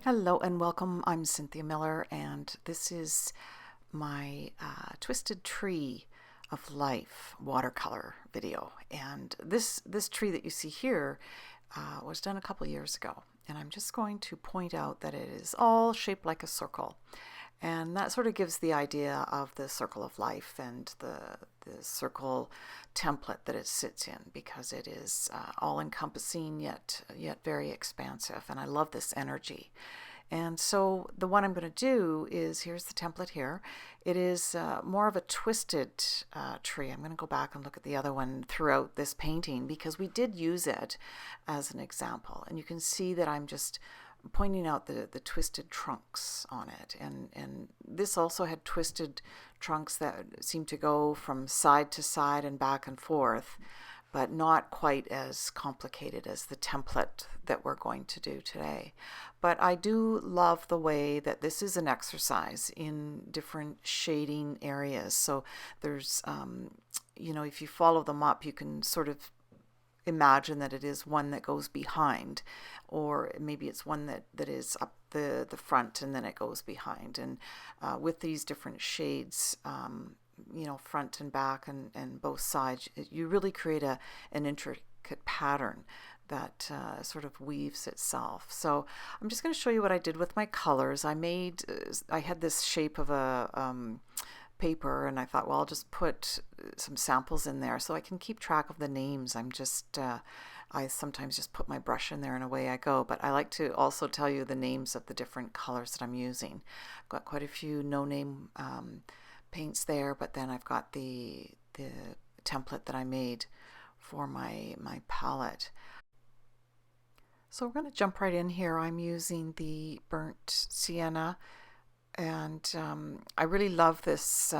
Hello and welcome. I'm Cynthia Miller, and this is my Twisted Tree of Life watercolor video. And this tree that you see here was done a couple years ago. And I'm just going to point out that it is all shaped like a circle. And that sort of gives the idea of the circle of life and the circle template that it sits in, because it is all encompassing yet very expansive. And I love this energy. And so the one I'm going to do is, here's the template here. It is more of a twisted tree. I'm going to go back and look at the other one throughout this painting because we did use it as an example. And you can see that I'm just pointing out the twisted trunks on it. And this also had twisted trunks that seem to go from side to side and back and forth, but not quite as complicated as the template that we're going to do today. But I do love the way that this is an exercise in different shading areas. So there's, if you follow them up, you can sort of imagine that it is one that goes behind, or maybe it's one that is up the front and then it goes behind. And with these different shades, front and back and both sides, you really create an intricate pattern that sort of weaves itself. So I'm just going to show you what I did with my colors. I had this shape of a paper, and I thought, well, I'll just put some samples in there so I can keep track of the names. I sometimes just put my brush in there and away I go, but I like to also tell you the names of the different colors that I'm using. I've got quite a few no-name paints there, but then I've got the template that I made for my palette. So we're going to jump right in here. I'm using the burnt sienna, and I really love this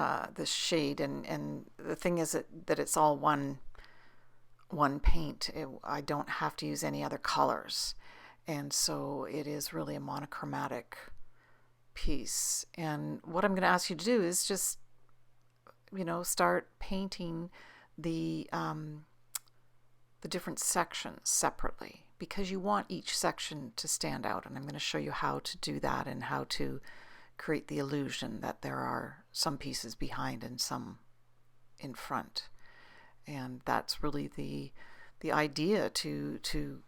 shade. And the thing is that it's all one paint. I don't have to use any other colors, and so it is really a monochromatic piece. And what I'm going to ask you to do is just start painting the different sections separately, because you want each section to stand out. And I'm going to show you how to do that and how to create the illusion that there are some pieces behind and some in front. And that's really the idea to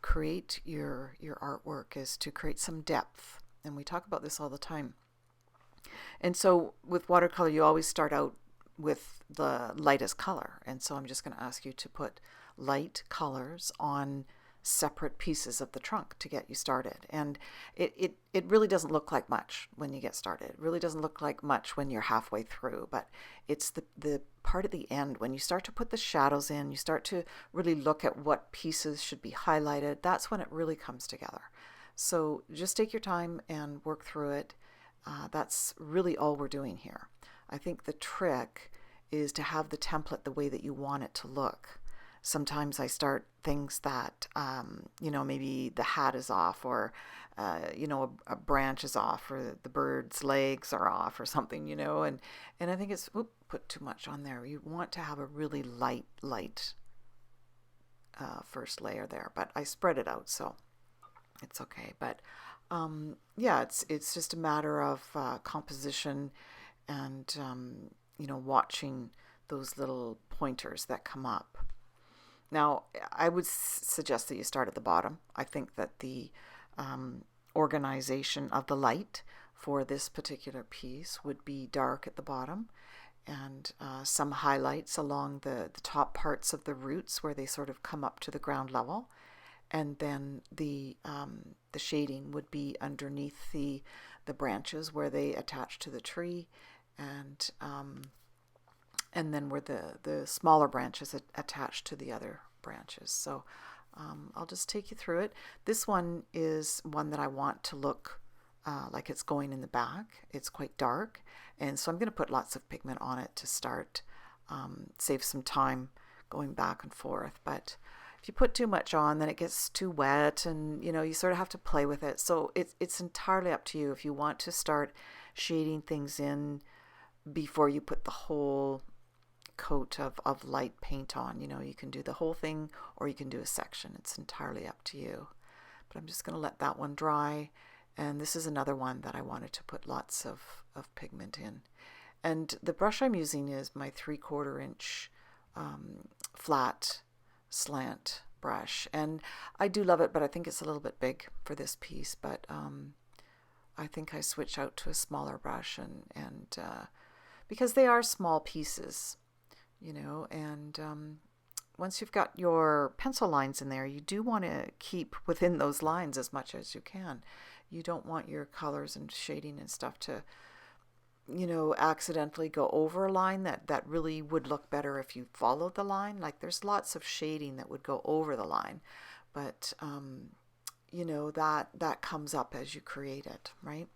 create your artwork, is to create some depth. And we talk about this all the time. And so with watercolor, you always start out with the lightest color. And so I'm just going to ask you to put light colors on separate pieces of the trunk to get you started. And it really doesn't look like much when you get started. It really doesn't look like much when you're halfway through, but it's the part at the end when you start to put the shadows in, you start to really look at what pieces should be highlighted. That's when it really comes together. So just take your time and work through it. That's really all we're doing here. I think the trick is to have the template the way that you want it to look. Sometimes I start things that, maybe the hat is off, or, a branch is off, or the bird's legs are off or something, and I think it's, put too much on there. You want to have a really light first layer there, but I spread it out, so it's okay. But it's just a matter of composition and, watching those little pointers that come up. Now, I would suggest that you start at the bottom. I think that the organization of the light for this particular piece would be dark at the bottom, and some highlights along the top parts of the roots where they sort of come up to the ground level. And then the shading would be underneath the branches where they attach to the tree, and then where the smaller branches attach to the other branches. So I'll just take you through it. This one is one that I want to look like it's going in the back. It's quite dark, and so I'm going to put lots of pigment on it to start, save some time going back and forth. But if you put too much on, then it gets too wet, and you sort of have to play with it. So it's entirely up to you if you want to start shading things in before you put the whole coat of light paint on. You can do the whole thing, or you can do a section. It's entirely up to you. But I'm just going to let that one dry, And this is another one that I wanted to put lots of pigment in. And the brush I'm using is my 3/4 inch flat slant brush. And I do love it, but I think it's a little bit big for this piece. But I think I switch out to a smaller brush, and because they are small pieces, you know, and once you've got your pencil lines in there, you do want to keep within those lines as much as you can. You don't want your colors and shading and stuff to, you know, accidentally go over a line that really would look better if you followed the line. Like there's lots of shading that would go over the line, but you know, that comes up as you create it, right?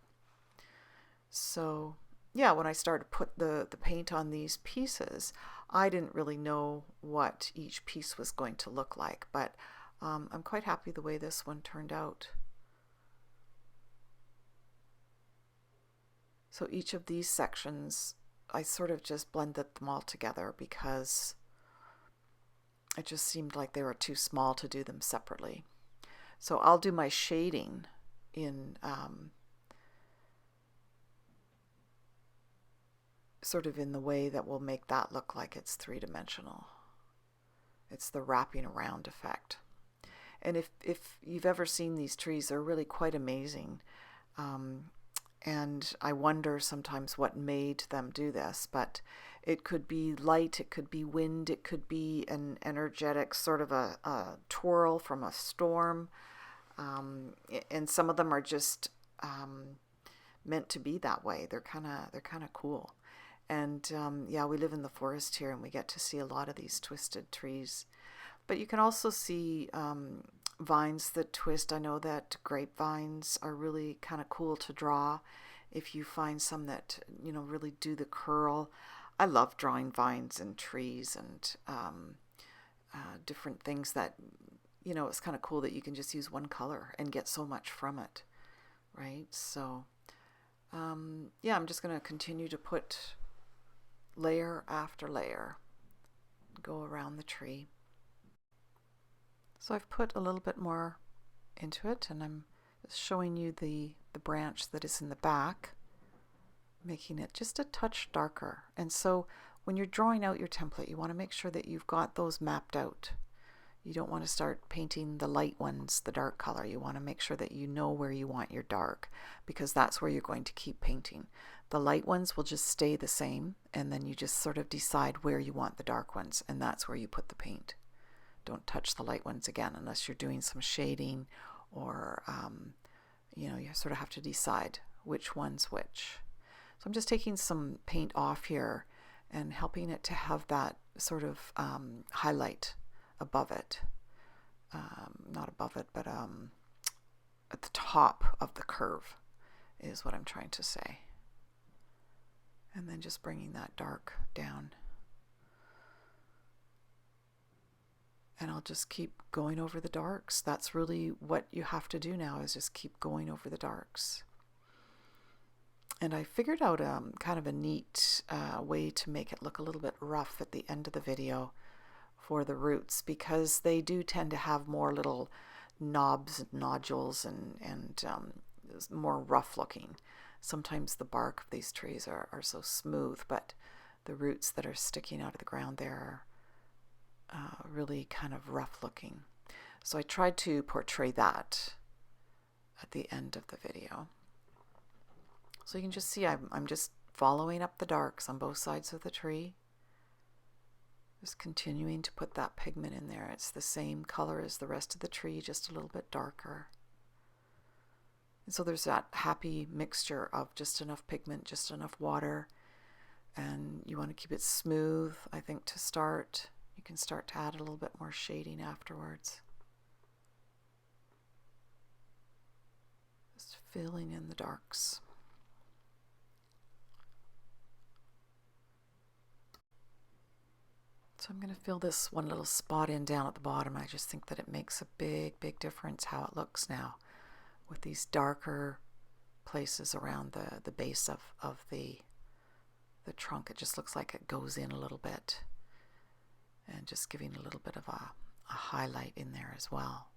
So yeah, when I started to put the paint on these pieces, I didn't really know what each piece was going to look like, but I'm quite happy the way this one turned out. So each of these sections, I sort of just blended them all together because it just seemed like they were too small to do them separately. So I'll do my shading in sort of in the way that will make that look like it's three-dimensional. It's the wrapping around effect. And if you've ever seen these trees, they're really quite amazing. And I wonder sometimes what made them do this, but it could be light, it could be wind, it could be an energetic sort of a twirl from a storm. And some of them are just meant to be that way. They're kind of cool. And yeah, we live in the forest here, and we get to see a lot of these twisted trees. But you can also see vines that twist. I know that grapevines are really kind of cool to draw if you find some that, you know, really do the curl. I love drawing vines and trees and different things that, you know, it's kind of cool that you can just use one color and get so much from it, right? So yeah, I'm just going to continue to put layer after layer, go around the tree. So I've put a little bit more into it, and I'm showing you the branch that is in the back, making it just a touch darker. And so when you're drawing out your template, you want to make sure that you've got those mapped out. You don't want to start painting the light ones, the dark color. You want to make sure that you know where you want your dark, because that's where you're going to keep painting. The light ones will just stay the same, and then you just sort of decide where you want the dark ones, and that's where you put the paint. Don't touch the light ones again unless you're doing some shading, or you know, you sort of have to decide which one's which. So I'm just taking some paint off here and helping it to have that sort of highlight above it. Not above it, but at the top of the curve is what I'm trying to say. And then just bringing that dark down. And I'll just keep going over the darks. That's really what you have to do now, is just keep going over the darks. And I figured out kind of a neat way to make it look a little bit rough at the end of the video for the roots, because they do tend to have more little knobs and nodules and more rough looking. Sometimes the bark of these trees are so smooth, but the roots that are sticking out of the ground there are really kind of rough looking. So I tried to portray that at the end of the video. So you can just see I'm just following up the darks on both sides of the tree. Just continuing to put that pigment in there. It's the same color as the rest of the tree, just a little bit darker. And so there's that happy mixture of just enough pigment, just enough water, and you want to keep it smooth, I think, to start. You can start to add a little bit more shading afterwards. Just filling in the darks. So I'm going to fill this one little spot in down at the bottom. I just think that it makes a big, big difference how it looks now with these darker places around the base of the trunk. It just looks like it goes in a little bit, and just giving a little bit of a highlight in there as well.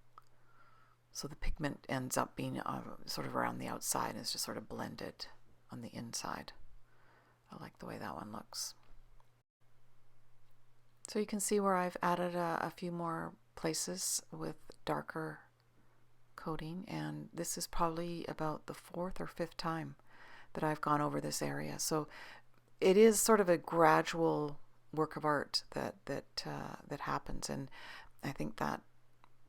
So the pigment ends up being sort of around the outside and it's just sort of blended on the inside. I like the way that one looks. So you can see where I've added a few more places with darker coating, and this is probably about the 4th or 5th time that I've gone over this area. So it is sort of a gradual work of art that happens, and I think that,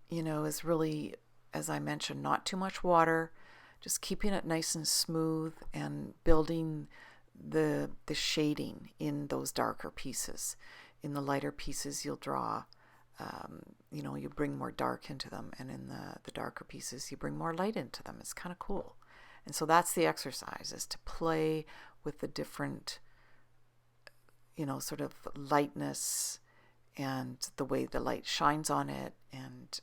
you know, is really, as I mentioned, not too much water, just keeping it nice and smooth and building the shading in those darker pieces. In the lighter pieces, you'll draw, you know, you bring more dark into them, and in the darker pieces, you bring more light into them. It's kind of cool. And so that's the exercise, is to play with the different, you know, sort of lightness and the way the light shines on it, and,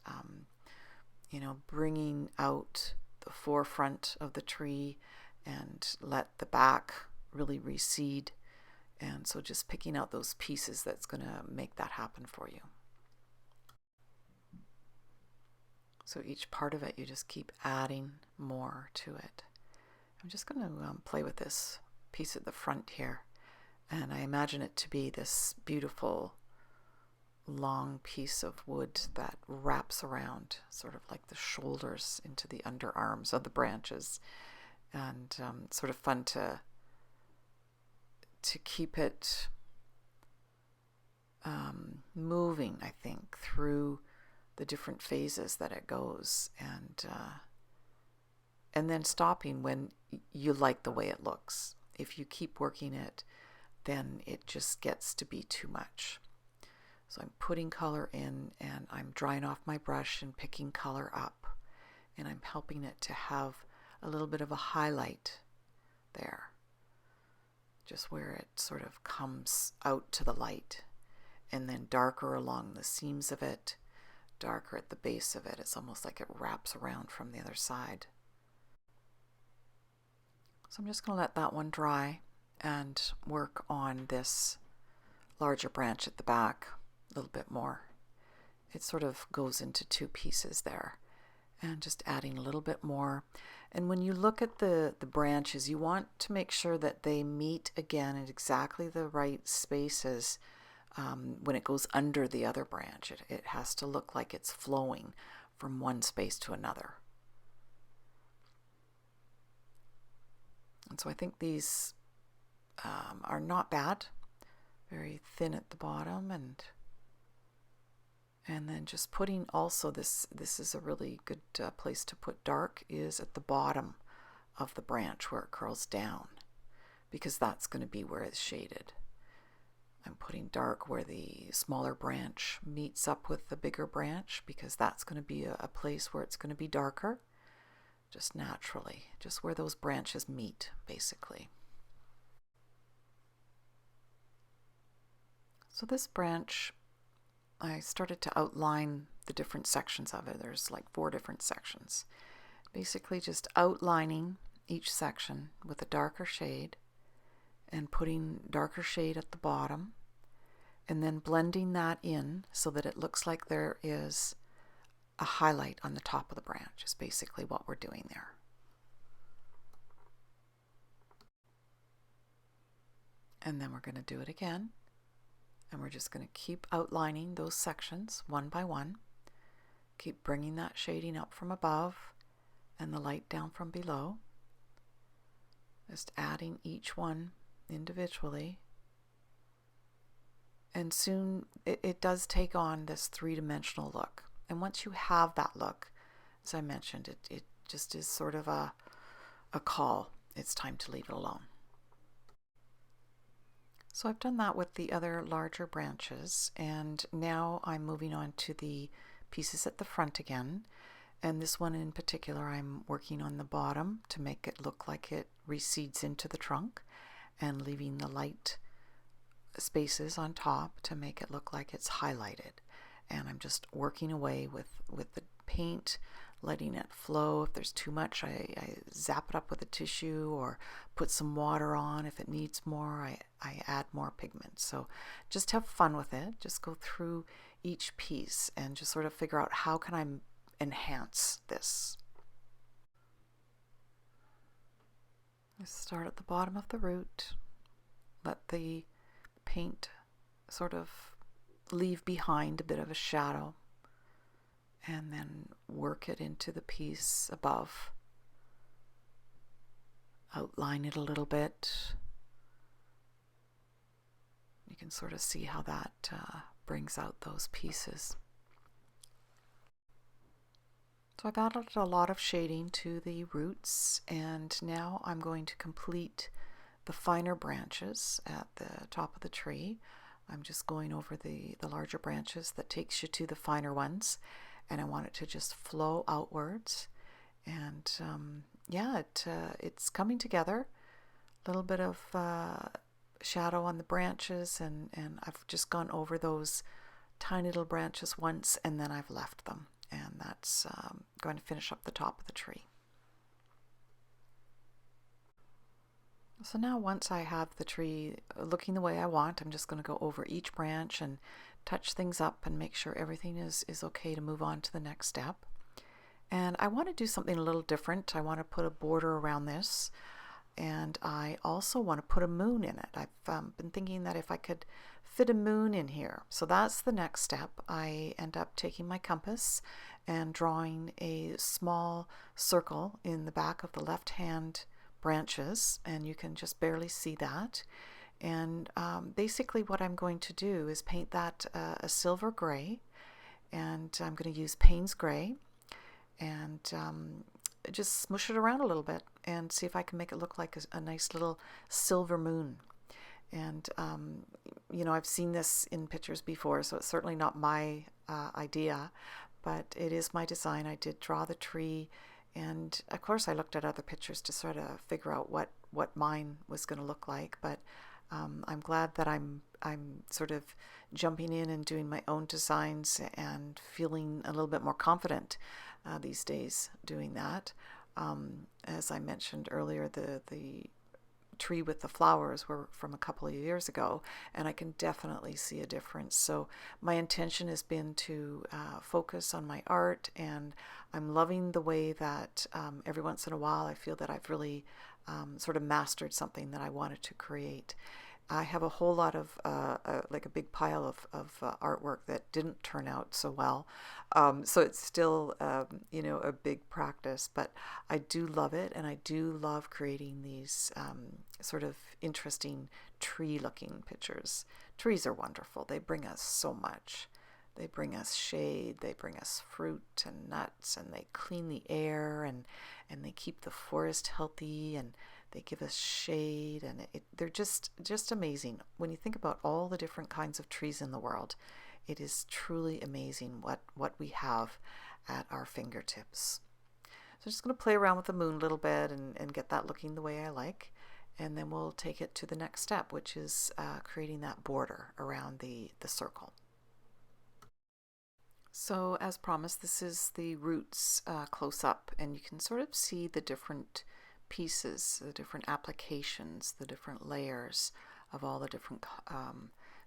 you know, bringing out the forefront of the tree and let the back really recede. And so just picking out those pieces that's going to make that happen for you. So each part of it, you just keep adding more to it. I'm just going to play with this piece at the front here. And I imagine it to be this beautiful long piece of wood that wraps around, sort of like the shoulders into the underarms of the branches. And sort of fun to keep it moving, I think, through the different phases that it goes, and then stopping when you like the way it looks. If you keep working it, then it just gets to be too much. So I'm putting color in, and I'm drying off my brush and picking color up, and I'm helping it to have a little bit of a highlight there, just where it sort of comes out to the light, and then darker along the seams of it, darker at the base of it. It's almost like it wraps around from the other side. So I'm just going to let that one dry and work on this larger branch at the back a little bit more. It sort of goes into 2 pieces there, and just adding a little bit more. And when you look at the branches, you want to make sure that they meet again at exactly the right spaces. When it goes under the other branch, it has to look like it's flowing from one space to another. And so I think these are not bad, very thin at the bottom, and then just putting also this is a really good place to put dark, is at the bottom of the branch where it curls down, because that's going to be where it's shaded. I'm putting dark where the smaller branch meets up with the bigger branch, because that's going to be a place where it's going to be darker, just naturally, just where those branches meet, basically. So this branch, I started to outline the different sections of it. There's like 4 different sections. Basically just outlining each section with a darker shade, and putting darker shade at the bottom, and then blending that in so that it looks like there is a highlight on the top of the branch, is basically what we're doing there. And then we're going to do it again, and we're just going to keep outlining those sections one by one, keep bringing that shading up from above and the light down from below, just adding each one individually. And soon it does take on this 3-dimensional look. And once you have that look, as I mentioned, it just is sort of a call. It's time to leave it alone. So I've done that with the other larger branches, and now I'm moving on to the pieces at the front again. And this one in particular, I'm working on the bottom to make it look like it recedes into the trunk, and leaving the light spaces on top to make it look like it's highlighted. And I'm just working away with the paint, letting it flow. If there's too much, I zap it up with a tissue or put some water on. If it needs more, I add more pigment. So just have fun with it. Just go through each piece and just sort of figure out how can I enhance this. Start at the bottom of the root, let the paint sort of leave behind a bit of a shadow, and then work it into the piece above. Outline it a little bit. You can sort of see how that brings out those pieces. So I've added a lot of shading to the roots, and now I'm going to complete the finer branches at the top of the tree. I'm just going over the larger branches that takes you to the finer ones, and I want it to just flow outwards. And yeah, it's coming together. A little bit of shadow on the branches, and I've just gone over those tiny little branches once, and then I've left them. And that's going to finish up the top of the tree. So now once I have the tree looking the way I want, I'm just going to go over each branch and touch things up and make sure everything is okay to move on to the next step. And I want to do something a little different. I want to put a border around this, and I also want to put a moon in it. I've been thinking that if I could fit a moon in here. So that's the next step. I end up taking my compass and drawing a small circle in the back of the left hand branches, and you can just barely see that. And basically what I'm going to do is paint that a silver gray, and I'm going to use Payne's gray, and just smush it around a little bit and see if I can make it look like a nice little silver moon. And you know, I've seen this in pictures before, so it's certainly not my idea, but it is my design. I did draw the tree, and of course I looked at other pictures to sort of figure out what mine was going to look like. But I'm glad that I'm sort of jumping in and doing my own designs and feeling a little bit more confident these days doing that. As I mentioned earlier, the tree with the flowers were from a couple of years ago, and I can definitely see a difference. So my intention has been to focus on my art, and I'm loving the way that every once in a while I feel that I've really sort of mastered something that I wanted to create. I have a whole lot of like a big pile of artwork that didn't turn out so well, so it's still you know, a big practice, but I do love it, and I do love creating these sort of interesting tree looking pictures. Trees are wonderful. They bring us so much. They bring us shade, they bring us fruit and nuts, and they clean the air, and they keep the forest healthy, and they give us shade, and they're just amazing. When you think about all the different kinds of trees in the world, it is truly amazing what we have at our fingertips. So I'm just going to play around with the moon a little bit and get that looking the way I like, and then we'll take it to the next step, which is creating that border around the circle. So as promised, this is the roots close up, and you can sort of see the different pieces, the different applications, the different layers of all the different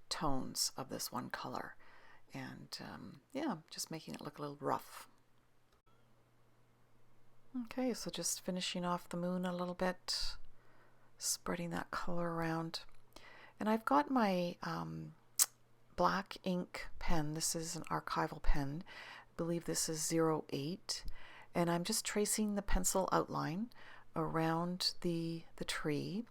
tones of this one color. And yeah, just making it look a little rough. Okay, so just finishing off the moon a little bit, spreading that color around. And I've got my black ink pen. This is an archival pen. I believe this is 08. And I'm just tracing the pencil outline around the tree,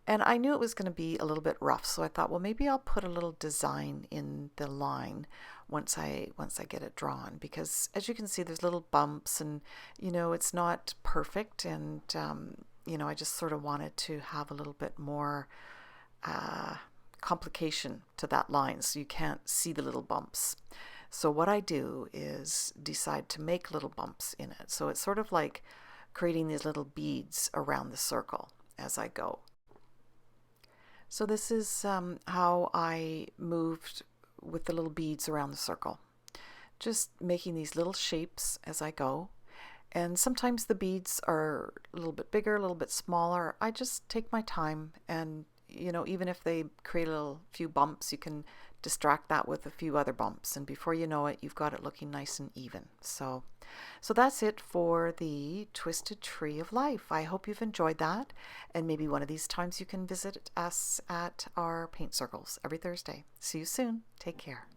and I knew it was going to be a little bit rough, so I thought, well, maybe I'll put a little design in the line once I get it drawn, because as you can see, there's little bumps, and you know, it's not perfect, and you know, I just sort of wanted to have a little bit more complication to that line, so you can't see the little bumps. So what I do is decide to make little bumps in it, so it's sort of like creating these little beads around the circle as I go. So this is how I moved with the little beads around the circle. Just making these little shapes as I go. And sometimes the beads are a little bit bigger, a little bit smaller. I just take my time, and you know, even if they create a little few bumps, you can distract that with a few other bumps, and before you know it, you've got it looking nice and even. So that's it for the Twisted Tree of Life. I hope you've enjoyed that, and maybe one of these times you can visit us at our paint circles every Thursday. See you soon. Take care.